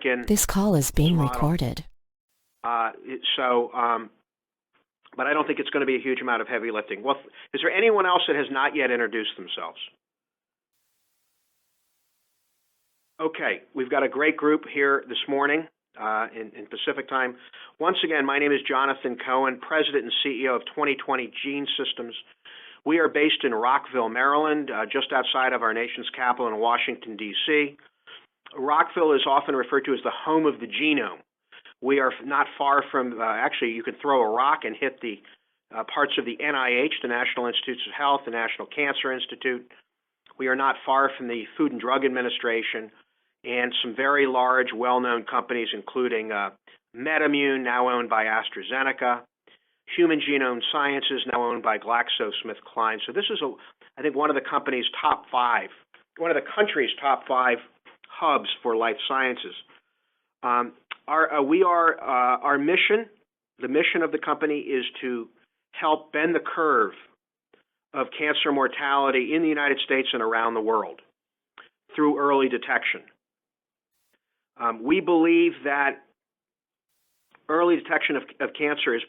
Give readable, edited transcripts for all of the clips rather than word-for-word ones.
This call is being model. recorded. But I don't think it's going to be a huge amount of heavy lifting. Well, is there anyone else that has not yet introduced themselves? Okay, we've got a great group here this morning in Pacific time. Once again, my name is Jonathan Cohen, President and CEO of 2020 Gene Systems. We are based in Rockville, Maryland, just outside of our nation's capital in Washington, D.C. Rockville is often referred to as the home of the genome. We are not far from, actually, you can throw a rock and hit the parts of the NIH, the National Institutes of Health, the National Cancer Institute. We are not far from the Food and Drug Administration and some very large, well-known companies, including MedImmune, now owned by AstraZeneca, Human Genome Sciences, now owned by GlaxoSmithKline. So this is, I think, one of the country's top five hubs for life sciences. Our mission, the mission of the company, is to help bend the curve of cancer mortality in the United States and around the world through early detection. We believe that early detection of cancer is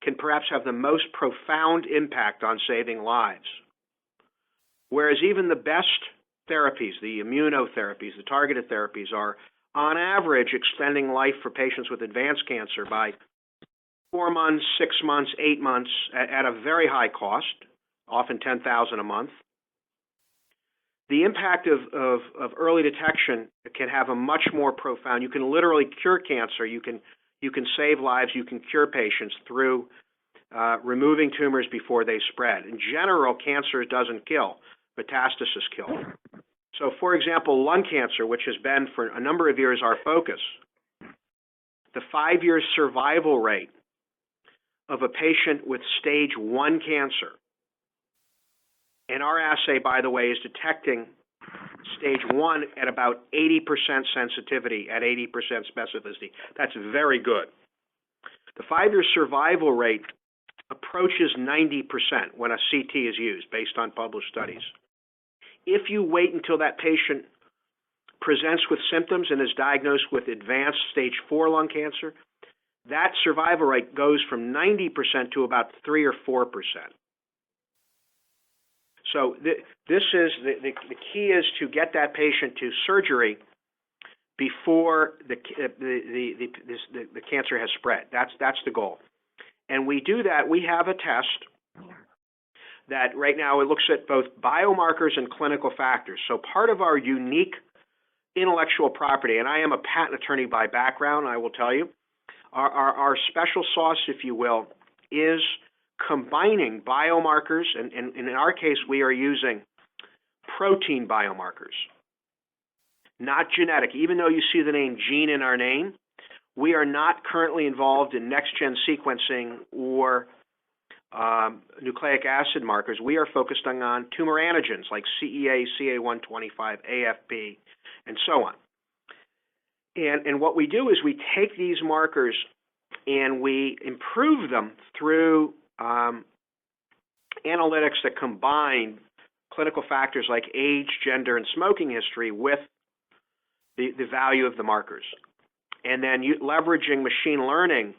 can perhaps have the most profound impact on saving lives. Whereas even the best therapies, the immunotherapies, the targeted therapies, are on average extending life for patients with advanced cancer by 4 months, 6 months, 8 months at a very high cost, often $10,000 a month. The impact of early detection can have a much more profound. You can literally cure cancer. You can save lives. You can cure patients through removing tumors before they spread. In general, cancer doesn't kill. Metastasis kill. So, for example, lung cancer, which has been for a number of years our focus, the 5-year survival rate of a patient with stage 1 cancer, and our assay, by the way, is detecting stage 1 at about 80% sensitivity, at 80% specificity. That's very good. The 5-year survival rate approaches 90% when a CT is used, based on published studies. If you wait until that patient presents with symptoms and is diagnosed with advanced stage 4 lung cancer, that survival rate goes from 90% to about 3 or 4%. So this is the key is to get that patient to surgery before the cancer has spread. That's the goal. And we do that. We have a test that right now it looks at both biomarkers and clinical factors. So part of our unique intellectual property, and I am a patent attorney by background, I will tell you, our special sauce, if you will, is combining biomarkers, and in our case, we are using protein biomarkers, not genetic. Even though you see the name gene in our name, we are not currently involved in next-gen sequencing or nucleic acid markers. We are focused on tumor antigens like CEA, CA125, AFP, and so on. And what we do is we take these markers and we improve them through analytics that combine clinical factors like age, gender, and smoking history with the value of the markers. And then leveraging machine learning,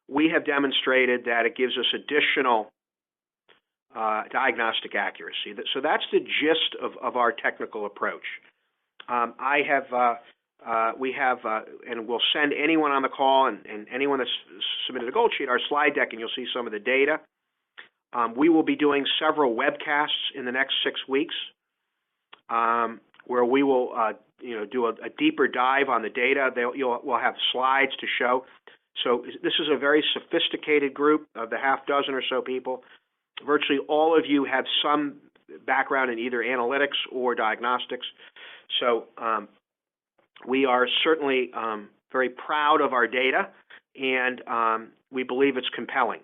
we have demonstrated that it gives us additional diagnostic accuracy. So that's the gist of our technical approach. We have, and we'll send anyone on the call and anyone that's submitted a gold sheet, our slide deck, and you'll see some of the data. We will be doing several webcasts in the next 6 weeks where we will do a deeper dive on the data. We'll have slides to show. So this is a very sophisticated group of the half dozen or so people. Virtually all of you have some background in either analytics or diagnostics. So we are certainly very proud of our data, and we believe it's compelling.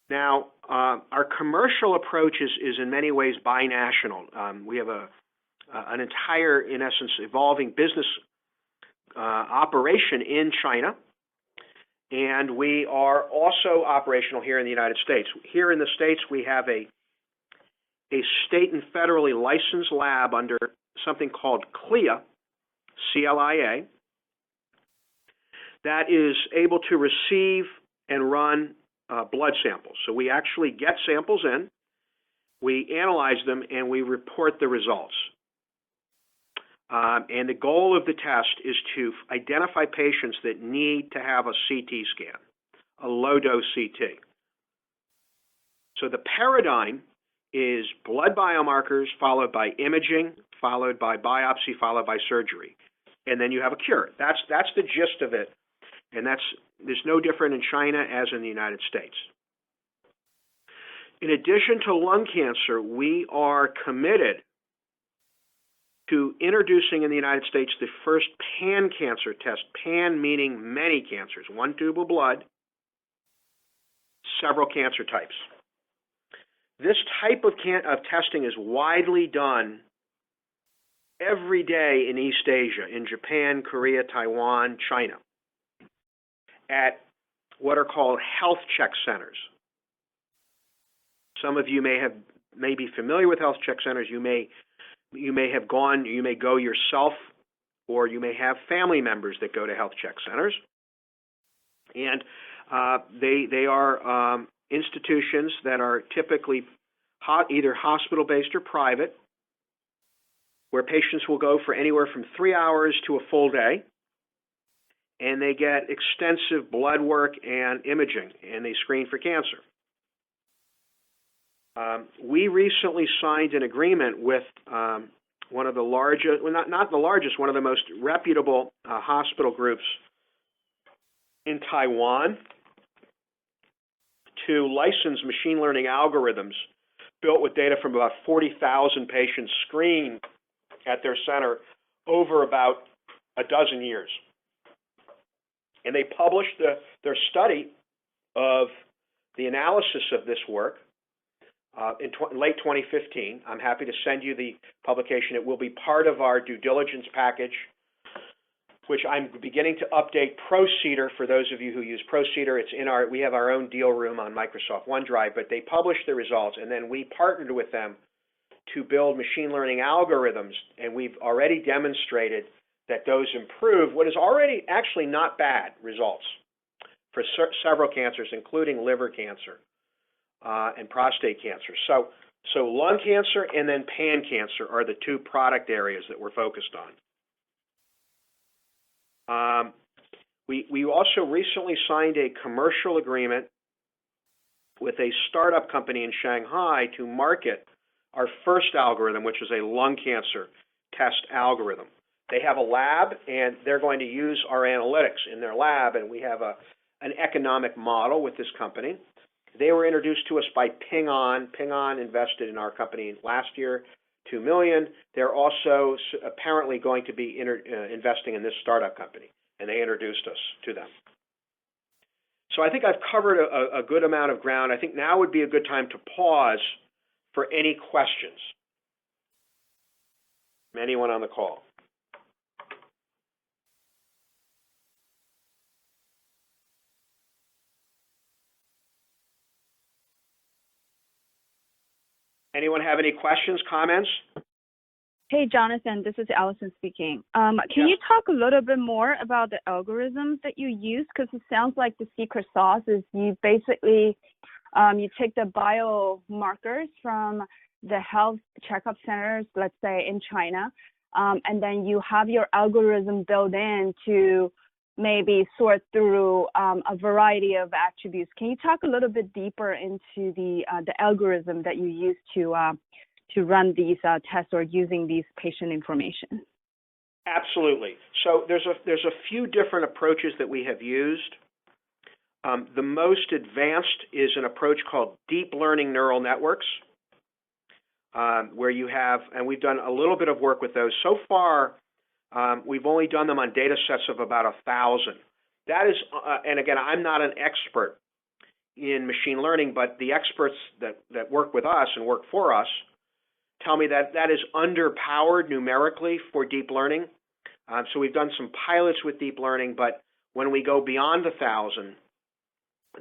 Now, our commercial approach is in many ways binational. We have an entire, in essence, evolving business operation in China, and we are also operational here in the United States. Here in the States, we have a state and federally licensed lab under something called CLIA, CLIA, that is able to receive and run blood samples. So we actually get samples in, we analyze them, and we report the results. And the goal of the test is to identify patients that need to have a CT scan, a low-dose CT. So the paradigm is blood biomarkers followed by imaging, followed by biopsy, followed by surgery. And then you have a cure. That's the gist of it. And there's no different in China as in the United States. In addition to lung cancer, we are committed to introducing in the United States the first pan-cancer test, pan meaning many cancers, one tube of blood, several cancer types. This type of testing is widely done every day in East Asia, in Japan, Korea, Taiwan, China, at what are called health check centers. Some of you may be familiar with health check centers. You may go yourself, or you may have family members that go to health check centers. And they are institutions that are typically either hospital-based or private, where patients will go for anywhere from 3 hours to a full day, and they get extensive blood work and imaging, and they screen for cancer. We recently signed an agreement with one of the largest, well, not the largest, one of the most reputable hospital groups in Taiwan to license machine learning algorithms built with data from about 40,000 patients screened at their center over about a dozen years. And they published their study of the analysis of this work in late 2015. I'm happy to send you the publication. It will be part of our due diligence package, which I'm beginning to update ProCedar for those of you who use ProCedar. We have our own deal room on Microsoft OneDrive, but they published the results, and then we partnered with them to build machine learning algorithms, and we've already demonstrated that those improve what is already actually not bad results for several cancers, including liver cancer and prostate cancer. So lung cancer and then pan cancer are the two product areas that we're focused on. We also recently signed a commercial agreement with a startup company in Shanghai to market our first algorithm, which is a lung cancer test algorithm. They have a lab, and they're going to use our analytics in their lab, and we have an economic model with this company. They were introduced to us by Ping On. Ping On invested in our company last year, $2 million. They're also apparently going to be investing in this startup company, and they introduced us to them. So I think I've covered a good amount of ground. I think now would be a good time to pause for any questions from anyone on the call. Anyone have any questions, comments? Hey, Jonathan, this is Allison speaking. Can you talk a little bit more about the algorithms that you use? Because it sounds like the secret sauce is you basically, you take the biomarkers from the health checkup centers, let's say in China, and then you have your algorithm built in to maybe sort through a variety of attributes. Can you talk a little bit deeper into the algorithm that you use to run these tests or using these patient information? Absolutely. So there's a few different approaches that we have used. The most advanced is an approach called deep learning neural networks, where you have, and we've done a little bit of work with those. So far, we've only done them on data sets of about 1,000. That is, and again, I'm not an expert in machine learning, but the experts that work with us and work for us tell me that that is underpowered numerically for deep learning. So we've done some pilots with deep learning, but when we go beyond 1,000,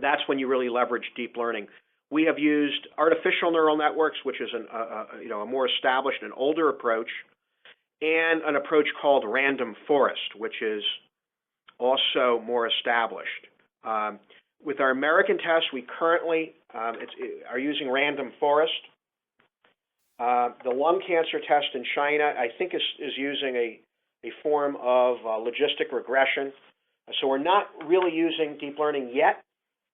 that's when you really leverage deep learning. We have used artificial neural networks, which is a more established and older approach, and an approach called random forest, which is also more established. With our American test, we currently are using random forest. The lung cancer test in China, I think, is using a form of logistic regression. So we're not really using deep learning yet,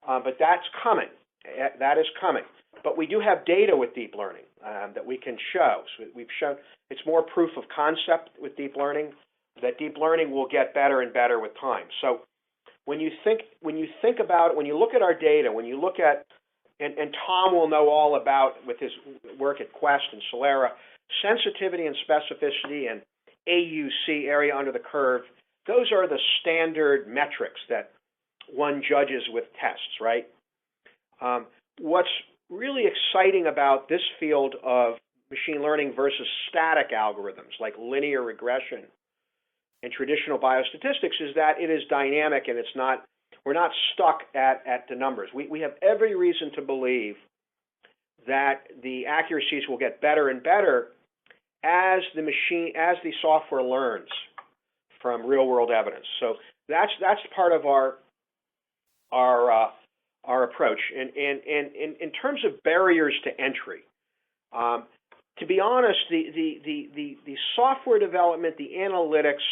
but that's coming. That is coming. But we do have data with deep learning that we can show. So we've shown it's more proof of concept with deep learning, that deep learning will get better and better with time. So when you think about it, when you look at our data, when you look at, and Tom will know all about with his work at Quest and Solera, sensitivity and specificity and AUC, area under the curve, those are the standard metrics that one judges with tests, right? What's really exciting about this field of machine learning versus static algorithms like linear regression and traditional biostatistics is that it is dynamic and we're not stuck at the numbers. We have every reason to believe that the accuracies will get better and better as the software learns from real world evidence. So that's part of our approach. And in terms of barriers to entry, to be honest, the software development, the analytics,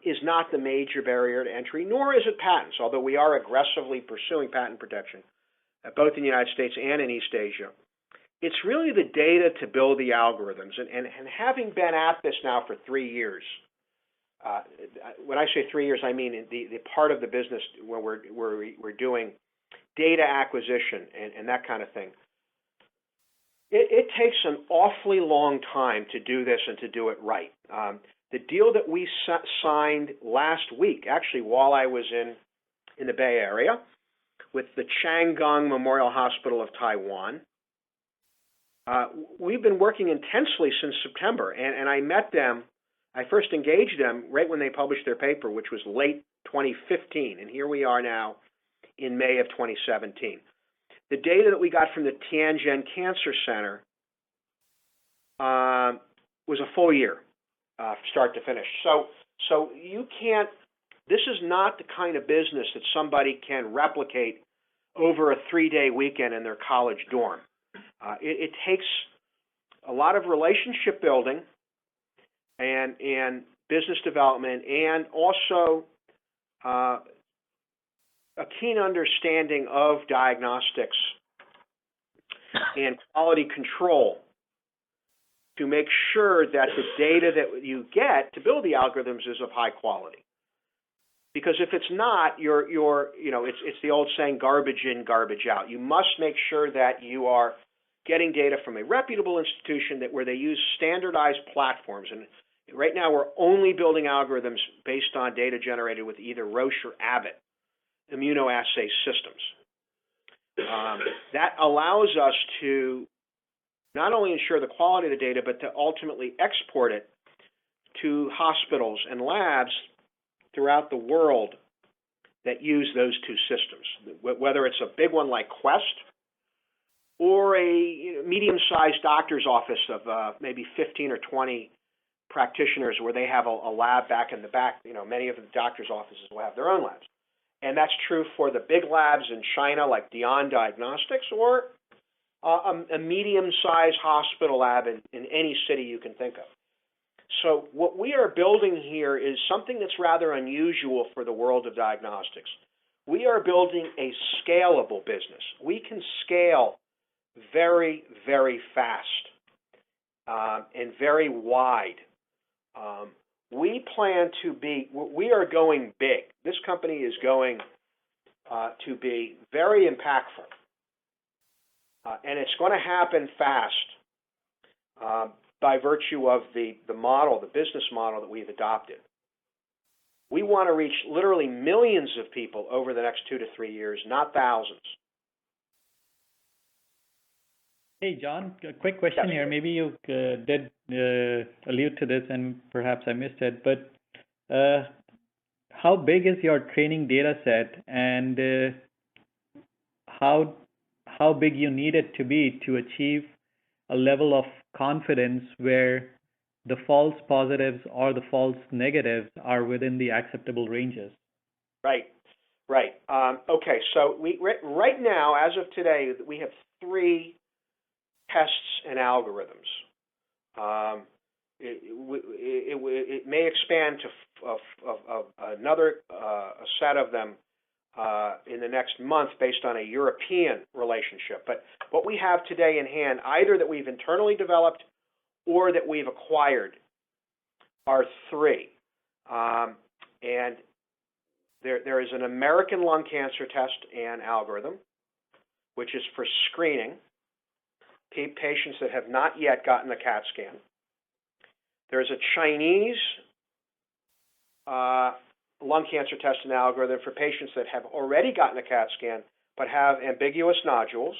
is not the major barrier to entry, nor is it patents, although we are aggressively pursuing patent protection, both in the United States and in East Asia. It's really the data to build the algorithms. And having been at this now for 3 years, when I say 3 years, I mean the part of the business where we're doing data acquisition and that kind of thing. It takes an awfully long time to do this and to do it right. The deal that we signed last week, actually while I was in the Bay Area, with the Changgung Memorial Hospital of Taiwan, we've been working intensely since September, and I met them. I first engaged them right when they published their paper, which was late 2015, and here we are now in May of 2017. The data that we got from the Tianjin Cancer Center was a full year, start to finish. So you can't, this is not the kind of business that somebody can replicate over a 3-day weekend in their college dorm. It takes a lot of relationship building and business development, and also a keen understanding of diagnostics and quality control to make sure that the data that you get to build the algorithms is of high quality. Because if it's not, it's the old saying, garbage in, garbage out. You must make sure that you are getting data from a reputable institution where they use standardized platforms. And right now we're only building algorithms based on data generated with either Roche or Abbott immunoassay systems. That allows us to not only ensure the quality of the data, but to ultimately export it to hospitals and labs throughout the world that use those two systems, whether it's a big one like Quest or a medium-sized doctor's office of maybe 15 or 20 practitioners where they have a lab back in the back. Many of the doctor's offices will have their own labs. And that's true for the big labs in China like Dion Diagnostics, or a medium-sized hospital lab in any city you can think of. So what we are building here is something that's rather unusual for the world of diagnostics. We are building a scalable business. We can scale very, very fast and very wide. We are going big. This company is going to be very impactful. And it's going to happen fast by virtue of the model, the business model that we've adopted. We want to reach literally millions of people over the next 2 to 3 years, not thousands. Hey, John, a quick question here. Maybe you did allude to this and perhaps I missed it, but how big is your training data set, and how big you need it to be to achieve a level of confidence where the false positives or the false negatives are within the acceptable ranges. Right. Okay, so right now, as of today, we have 3 tests and algorithms. It may expand to another set of them in the next month based on a European relationship. But what we have today in hand, either that we've internally developed or that we've acquired, are 3. And there is an American lung cancer test and algorithm, which is for screening patients that have not yet gotten a CAT scan. There's a Chinese lung cancer test and algorithm for patients that have already gotten a CAT scan but have ambiguous nodules.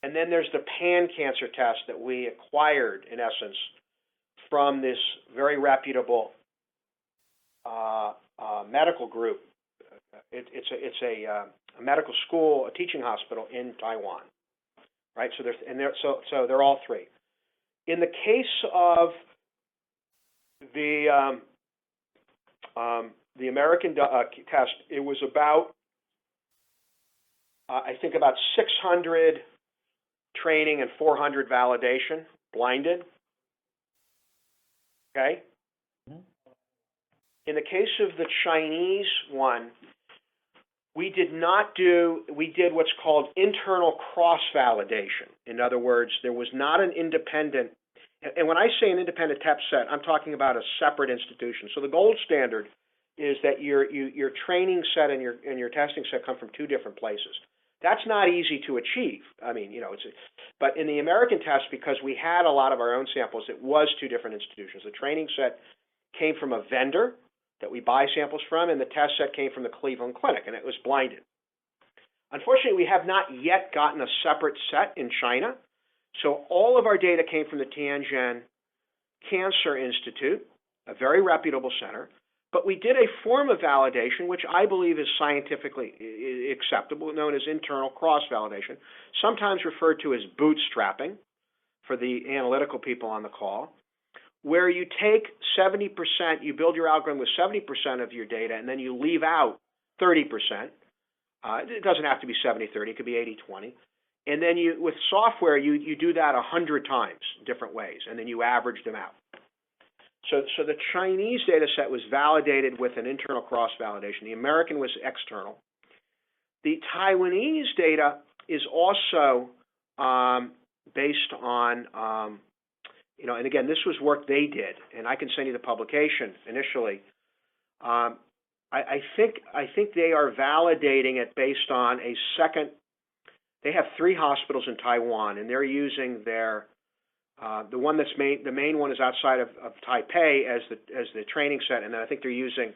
And then there's the pan-cancer test that we acquired, in essence, from this very reputable medical group. It's a medical school, a teaching hospital in Taiwan, right? So they're all 3. In the case of the American test, it was about I think about 600 training and 400 validation, blinded. Okay. In the case of the Chinese one, we did what's called internal cross-validation. In other words, there was not an independent, and when I say an independent test set, I'm talking about a separate institution. So the gold standard is that your training set and your testing set come from 2 different places. That's not easy to achieve. I mean, but in the American test, because we had a lot of our own samples, it was 2 different institutions. The training set came from a vendor that we buy samples from, and the test set came from the Cleveland Clinic, and it was blinded. Unfortunately, we have not yet gotten a separate set in China, so all of our data came from the Tianjin Cancer Institute, a very reputable center, but we did a form of validation, which I believe is scientifically acceptable, known as internal cross-validation, sometimes referred to as bootstrapping for the analytical people on the call, where you take 70%, you build your algorithm with 70% of your data, and then you leave out 30%. It doesn't have to be 70-30, it could be 80-20. And then with software, you do that 100 times, different ways, and then you average them out. So the Chinese data set was validated with an internal cross-validation. The American was external. The Taiwanese data is also based on and again, this was work they did, and I can send you the publication initially. I think they are validating it based on a second. They have 3 hospitals in Taiwan, and they're using their the one that's the main one is outside of Taipei as the training set, and then I think they're using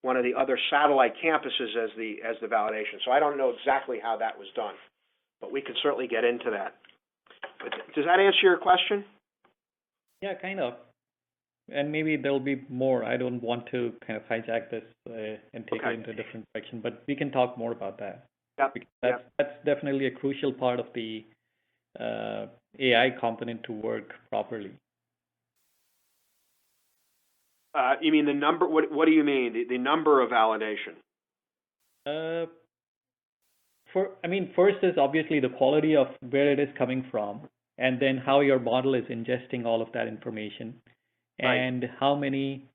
one of the other satellite campuses as the validation. So I don't know exactly how that was done, but we can certainly get into that. But does that answer your question? Yeah, kind of. And maybe there'll be more. I don't want to kind of hijack this and take it into a different direction, but we can talk more about that. Yep. That's definitely a crucial part of the AI component to work properly. You mean the number? What do you mean? The number of validation? First is obviously the quality of where it is coming from, and then how your model is ingesting all of that information, and how many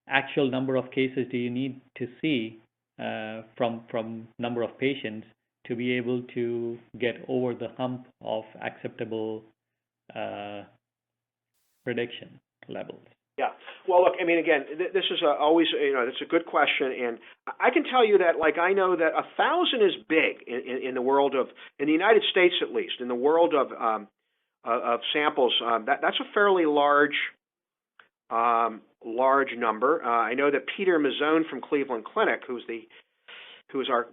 actual number of cases do you need to see from number of patients to be able to get over the hump of acceptable prediction levels. Yeah. Well, look, again, this is always, it's a good question, and I can tell you that, I know that 1,000 is big in the world of, in the United States at least, in the world of samples. That's a fairly large number. I know that Peter Mazzone from Cleveland Clinic, who's our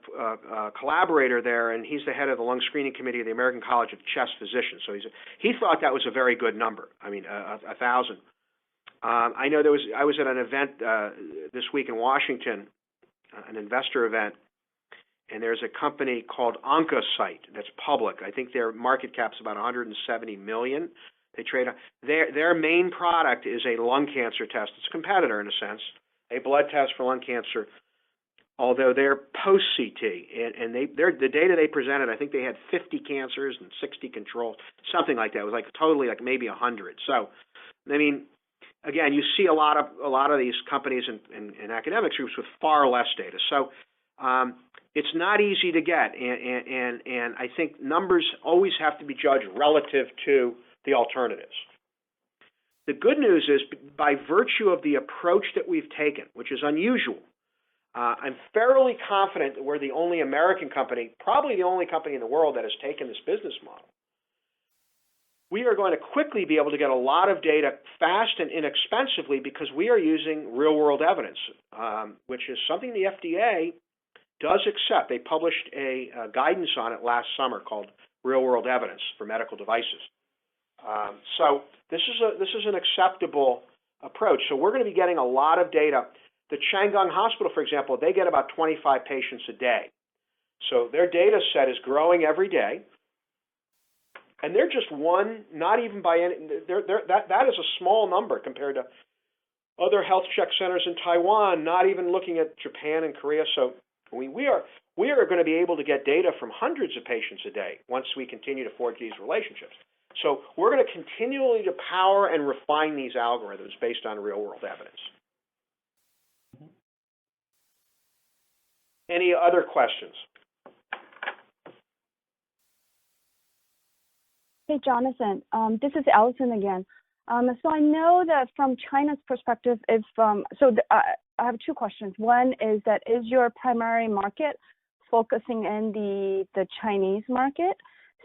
collaborator there, and he's the head of the lung screening committee of the American College of Chest Physicians. So he thought that was a very good number. 1,000. I know I was at an event this week in Washington, an investor event, and there's a company called OncoSite that's public. I think their market cap's about $170 million. They trade on their main product is a lung cancer test. It's a competitor in a sense, a blood test for lung cancer. Although they're post-CT, and the data they presented, I think they had 50 cancers and 60 controls, something like that. It was like totally like maybe 100. So, I mean, again, you see a lot of these companies and academic groups with far less data. So, it's not easy to get, and I think numbers always have to be judged relative to the alternatives. The good news is, by virtue of the approach that we've taken, which is unusual, I'm fairly confident that we're the only American company, probably the only company in the world that has taken this business model. We are going to quickly be able to get a lot of data fast and inexpensively because we are using real-world evidence, which is something the FDA does accept. They published a guidance on it last summer called real-world evidence for medical devices. So this is an acceptable approach. So we're going to be getting a lot of data. The Shandong Hospital, for example, they get about 25 patients a day. So their data set is growing every day. And they're just one, not even by any, that is a small number compared to other health check centers in Taiwan, not even looking at Japan and Korea. So we are going to be able to get data from hundreds of patients a day once we continue to forge these relationships. So we're going to continually to power and refine these algorithms based on real-world evidence. Any other questions? Hey, Jonathan. This is Allison again. So I know that from China's perspective, I have two questions. One is that is your primary market focusing in the Chinese market?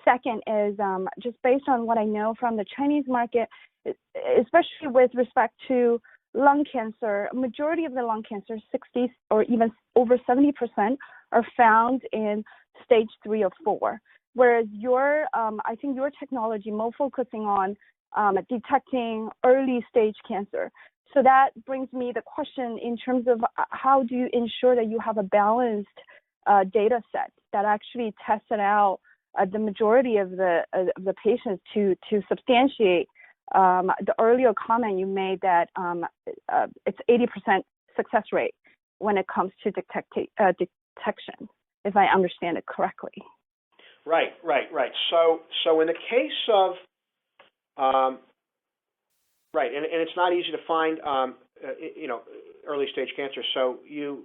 Second is just based on what I know from the Chinese market, especially with respect to lung cancer, majority of the lung cancer, 60 or even over 70%, are found in stage 3 or 4. Whereas I think your technology more focusing on detecting early stage cancer. So that brings me the question in terms of how do you ensure that you have a balanced data set that actually tests it out the majority of the patients to substantiate the earlier comment you made that it's 80% success rate when it comes to detection, if I understand it correctly. Right. So in the case of, right, and it's not easy to find, early stage cancer. So you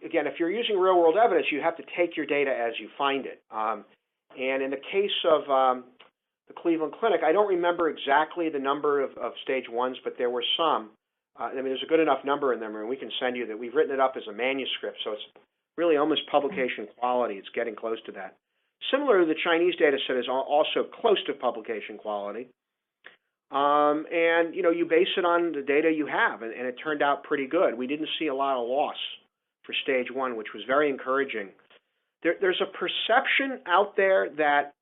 again, if you're using real world evidence, you have to take your data as you find it. And in the case of the Cleveland Clinic, I don't remember exactly the number of stage 1s, but there were some. There's a good enough number in them, and we can send you that. We've written it up as a manuscript, so it's really almost publication quality. It's getting close to that. Similar to the Chinese data set is also close to publication quality. And you base it on the data you have, and it turned out pretty good. We didn't see a lot of loss for stage 1, which was very encouraging. There's a perception out there that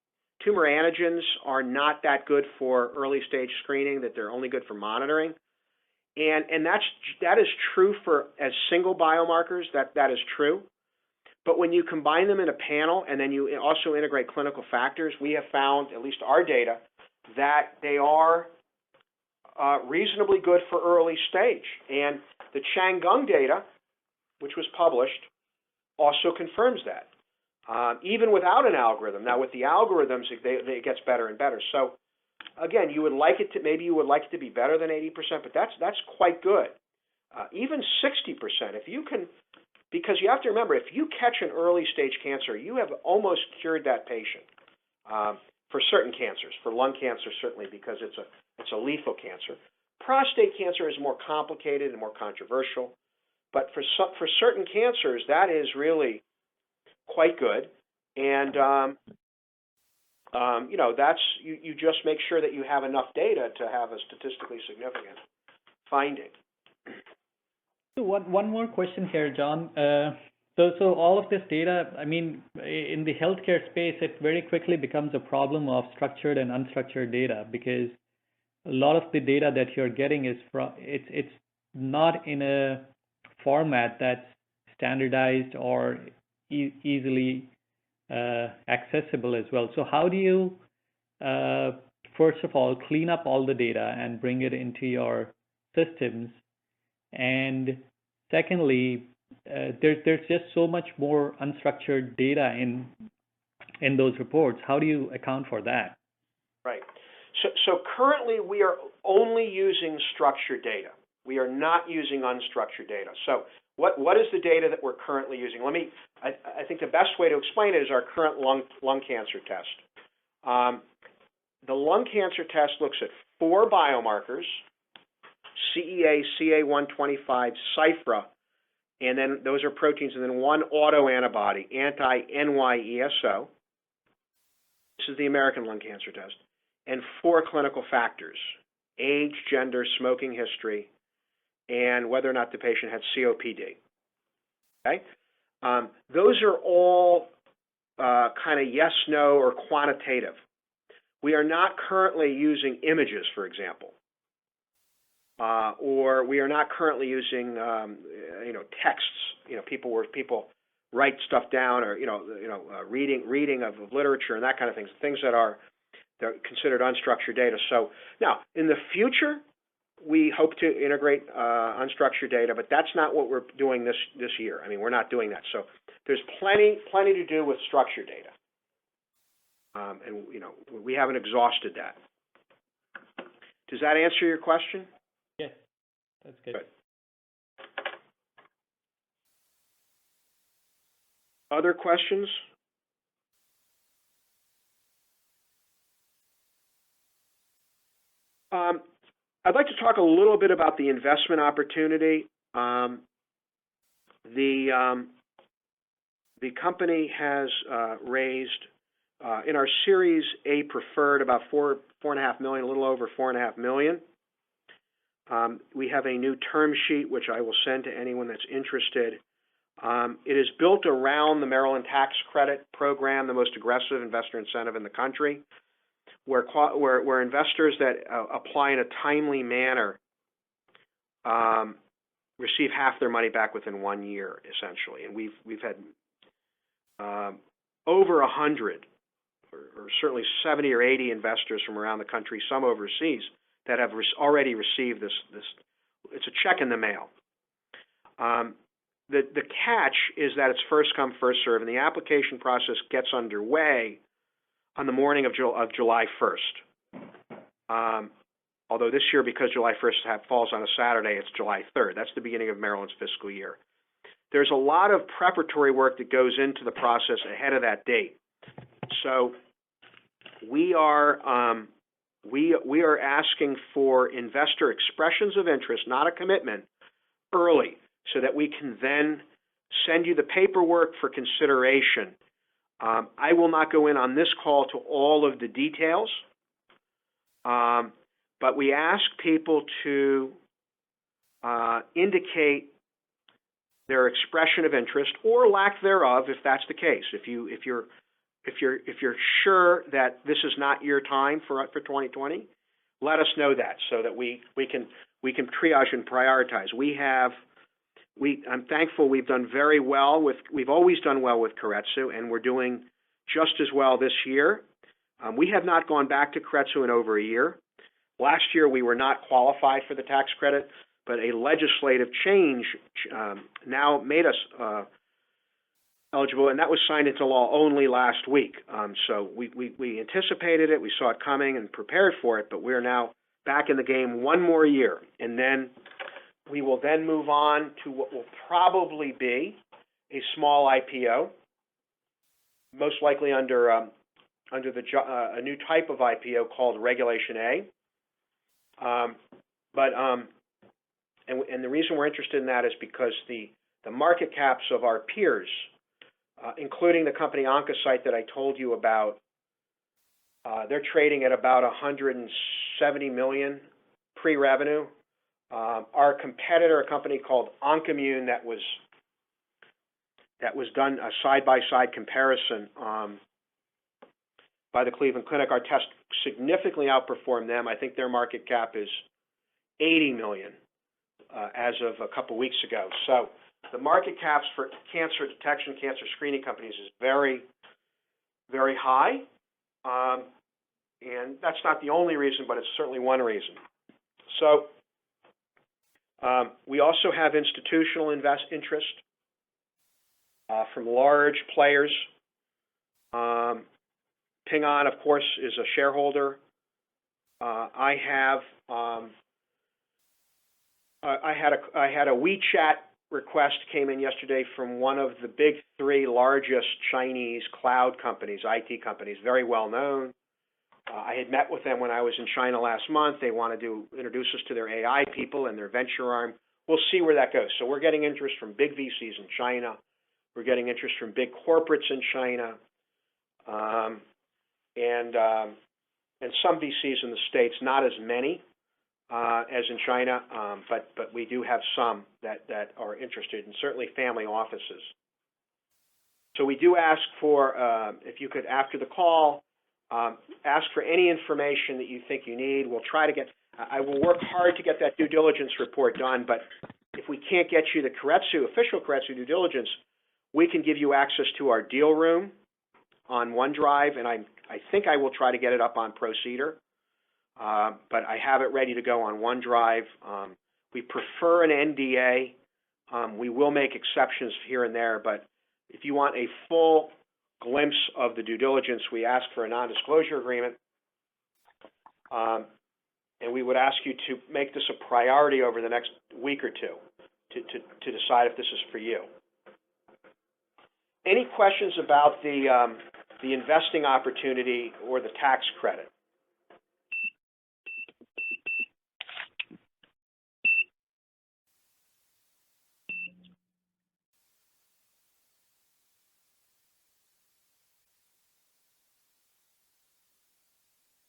tumor antigens are not that good for early stage screening, that they're only good for monitoring. And that is true for as single biomarkers, that is true. But when you combine them in a panel and then you also integrate clinical factors, we have found, at least our data, that they are reasonably good for early stage. And the Shandong data, which was published, also confirms that, even without an algorithm. Now, with the algorithms, it gets better and better. So, again, you would like it to be better than 80%, but that's quite good. Even 60%, if you can. Because you have to remember, if you catch an early stage cancer, you have almost cured that patient for certain cancers. For lung cancer, certainly, because it's a lethal cancer. Prostate cancer is more complicated and more controversial. But for certain cancers, that is really quite good. And you just make sure that you have enough data to have a statistically significant finding. One more question here, John. So all of this data, I mean, in the healthcare space, it very quickly becomes a problem of structured and unstructured data, because a lot of the data that you're getting is it's not in a format that's standardized or easily accessible as well. So how do you first of all, clean up all the data and bring it into your systems? And secondly, there's just so much more unstructured data in those reports. How do you account for that? Right. So currently we are only using structured data. We are not using unstructured data. So what is the data that we're currently using? I think the best way to explain it is our current lung cancer test. The lung cancer test looks at 4 biomarkers: CEA, CA125, CIFRA, and then those are proteins, and then 1 autoantibody, anti-NY-ESO. This is the American lung cancer test. And 4 clinical factors: age, gender, smoking history, and whether or not the patient had COPD. Okay? Those are all kind of yes, no, or quantitative. We are not currently using images, for example, or we are not currently using texts. People write stuff down, or reading of literature and that kind of things. Things that are they're considered unstructured data. So now, in the future, we hope to integrate unstructured data, but that's not what we're doing this year. I mean, we're not doing that. So there's plenty to do with structured data, and we haven't exhausted that. Does that answer your question? Yes, that's good. Good. Other questions? I'd like to talk a little bit about the investment opportunity. The company has raised in our Series A preferred about $4.5 million, a little over $4.5 million. We have a new term sheet which I will send to anyone that's interested. It is built around the Maryland Tax Credit Program, the most aggressive investor incentive in the country, where investors that apply in a timely manner receive half their money back within 1 year, essentially. And we've had over 100, or certainly 70 or 80 investors from around the country, some overseas, that have already received this. It's a check in the mail. The catch is that it's first come, first serve, and the application process gets underway on the morning of July 1st. Although this year, because July 1st falls on a Saturday, it's July 3rd. That's the beginning of Maryland's fiscal year. There's a lot of preparatory work that goes into the process ahead of that date. So we are asking for investor expressions of interest, not a commitment, early, so that we can then send you the paperwork for consideration. I will not go in on this call to all of the details, but we ask people to indicate their expression of interest or lack thereof, if that's the case. If you're sure that this is not your time for 2020, let us know that, so that we can triage and prioritize. I'm thankful we've done very well we've always done well with Keiretsu, and we're doing just as well this year. We have not gone back to Keiretsu in over a year. Last year we were not qualified for the tax credit, but a legislative change now made us eligible, and that was signed into law only last week. So we anticipated it, we saw it coming and prepared for it, but we're now back in the game 1 more year, and then we will then move on to what will probably be a small IPO, most likely under a new type of IPO called Regulation A. And the reason we're interested in that is because the market caps of our peers, including the company Oncocyte that I told you about, they're trading at about $170 million pre-revenue. Our competitor, a company called Oncomune, that was done a side-by-side comparison by the Cleveland Clinic. Our test significantly outperformed them. I think their market cap is $80 million as of a couple weeks ago. So the market caps for cancer detection, cancer screening companies is very, very high. And that's not the only reason, but it's certainly one reason. So we also have institutional interest from large players. Ping An, of course, is a shareholder. I had a WeChat request came in yesterday from one of the big three largest Chinese cloud companies, IT companies, very well known. I had met with them when I was in China last month. They wanted to introduce us to their AI people and their venture arm. We'll see where that goes. So we're getting interest from big VCs in China. We're getting interest from big corporates in China, and some VCs in the States, not as many as in China, but we do have some that are interested, and certainly family offices. So we do ask for, if you could, after the call, ask for any information that you think you need. We'll try to get, I will work hard to get that due diligence report done, but if we can't get you the official Keiretsu due diligence, we can give you access to our deal room on OneDrive, and I think I will try to get it up on Procedure, but I have it ready to go on OneDrive. We prefer an NDA. We will make exceptions here and there, but if you want a full glimpse of the due diligence, we ask for a non-disclosure agreement, and we would ask you to make this a priority over the next week or two to decide if this is for you. Any questions about the investing opportunity or the tax credit?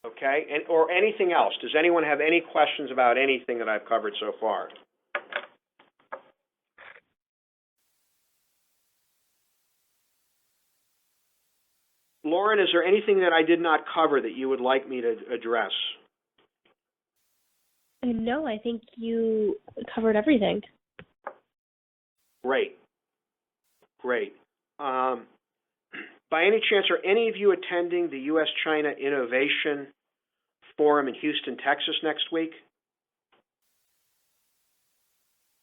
Okay, or anything else? Does anyone have any questions about anything that I've covered so far? Lauren, is there anything that I did not cover that you would like me to address? No, I think you covered everything. Great. Great. By any chance, are any of you attending the U.S.-China Innovation Forum in Houston, Texas next week?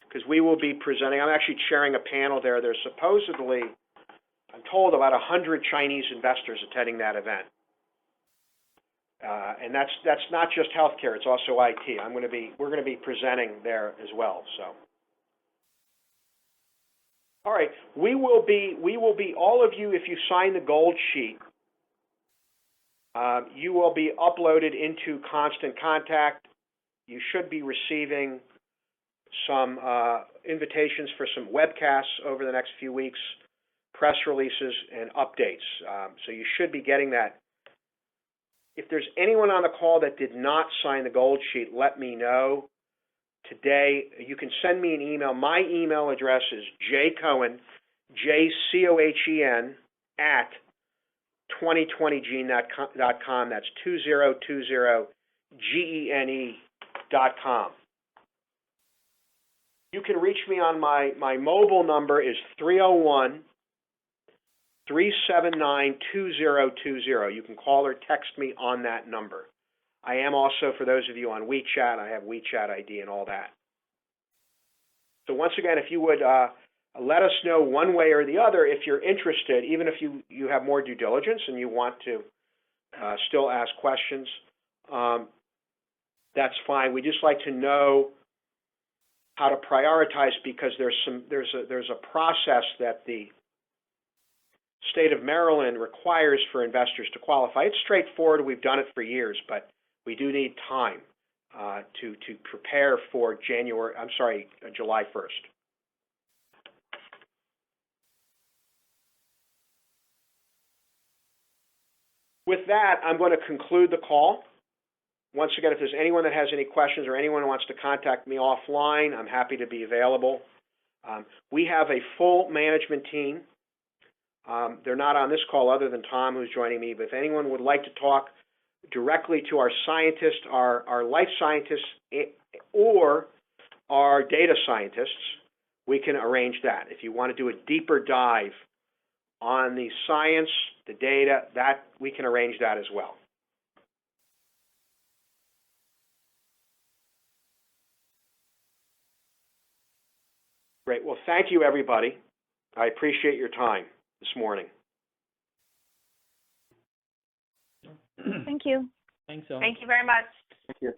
Because we will be presenting, I'm actually chairing a panel there. There's supposedly, I'm told, about 100 Chinese investors attending that event. And that's not just healthcare, it's also IT. We're going to be presenting there as well. So, all right, we will be all of you, if you sign the gold sheet, you will be uploaded into Constant Contact. You should be receiving some invitations for some webcasts over the next few weeks, press releases, and updates. So you should be getting that. If there's anyone on the call that did not sign the gold sheet, let me know. Today, you can send me an email. My email address is jcohen, Jcohen, at 2020gene.com. That's 2020gene.com. You can reach me on my mobile number is 301-379-2020. You can call or text me on that number. I am also, for those of you on WeChat, I have WeChat ID and all that. So once again, if you would let us know one way or the other if you're interested, even if you have more due diligence and you want to still ask questions, that's fine. We just like to know how to prioritize, because there's a process that the state of Maryland requires for investors to qualify. It's straightforward. We've done it for years, but we do need time to prepare for July 1st. With that, I'm going to conclude the call. Once again, if there's anyone that has any questions or anyone who wants to contact me offline, I'm happy to be available. We have a full management team. They're not on this call other than Tom, who's joining me, but if anyone would like to talk directly to our scientists, our life scientists, or our data scientists, we can arrange that. If you want to do a deeper dive on the science, the data, that we can arrange that as well. Great. Well, thank you, everybody. I appreciate your time this morning. Thank you. Thanks, John. Thank you very much. Thank you.